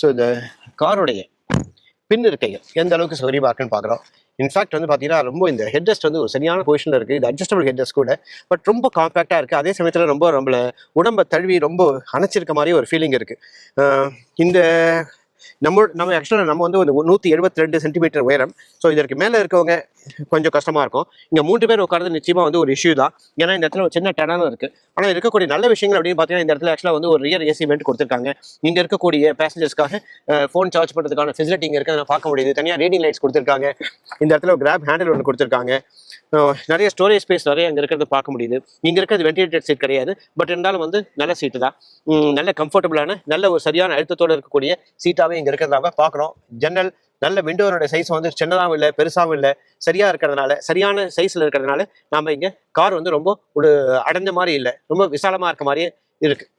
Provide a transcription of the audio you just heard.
So இந்த காருடைய பின் இருக்கைகள் எந்த அளவுக்கு சௌகரியமாக இருக்குன்னு பார்க்குறோம். இன்ஃபேக்ட் வந்து பார்த்தீங்கன்னா ரொம்ப இந்த ஹெட்ரெஸ்ட் வந்து ஒரு சரியான பொசிஷனில் இருக்குது. இது அட்ஜஸ்டபிள் ஹெட்ரெஸ்ட் கூட, பட் ரொம்ப காம்பேக்டாக இருக்குது. அதே சமயத்தில் ரொம்ப நம்மளை உடம்பை தழுவி ரொம்ப அணைச்சிருக்க மாதிரி ஒரு ஃபீலிங் இருக்குது. இந்த நம்ம ஆக்சுவலாக நம்ம வந்து ஒரு 172 சென்டிமீட்டர் உயரம். ஸோ இதற்கு மேலே இருக்கவங்க கொஞ்சம் கஷ்டமாக இருக்கும். இங்கே 3 பேர் உட்கார்றது நிச்சயமாக வந்து ஒரு இஷ்யூ தான். ஏன்னா இந்த இடத்துல ஒரு சின்ன டனாலும் இருக்குது. ஆனால் இருக்கக்கூடிய நல்ல விஷயங்கள் அப்படின்னு பார்த்தீங்கன்னா, இந்த இடத்துல ஆக்சுவலாக வந்து ஒரு ரியர் ஏசி வெண்ட் கொடுத்துருக்காங்க. இங்கே இருக்கக்கூடிய பேசஞ்சர்ஸ்க்காக ஃபோன் சார்ஜ் பண்ணுறதுக்கான ஃபெசிலிட்டி இங்கே இருக்குது, பார்க்க முடியுது. தனியாக ரீடிங் லைட்ஸ் கொடுத்துருக்காங்க. இந்த இடத்துல கிராப் ஹேண்டில் ஒன்று கொடுத்துருக்காங்க. நிறைய ஸ்டோரேஜ் ஸ்பேஸ் நிறைய இங்கே இருக்கிறது பார்க்க முடியுது. இங்கே இருக்கிறது வென்டிலேட்டட் சீட் கிடையாது, பட் இருந்தாலும் வந்து நல்ல சீட்டு தான். நல்ல கம்ஃபர்டபுளான நல்ல ஒரு சரியான அழுத்தத்தோடு இருக்கக்கூடிய சீட்டாகவே இங்கே இருக்கிறதாக பார்க்குறோம். ஜன்னல் நல்ல விண்டோனோட சைஸ் வந்து சின்னதாகவும் இல்லை பெருசாகவும் இல்லை, சரியாக இருக்கிறதுனால சரியான சைஸில் இருக்கிறதுனால நாம் இங்கே கார் வந்து ரொம்ப ஒரு அடைஞ்ச மாதிரி இல்லை, ரொம்ப விசாலமாக இருக்க மாதிரியே இருக்குது.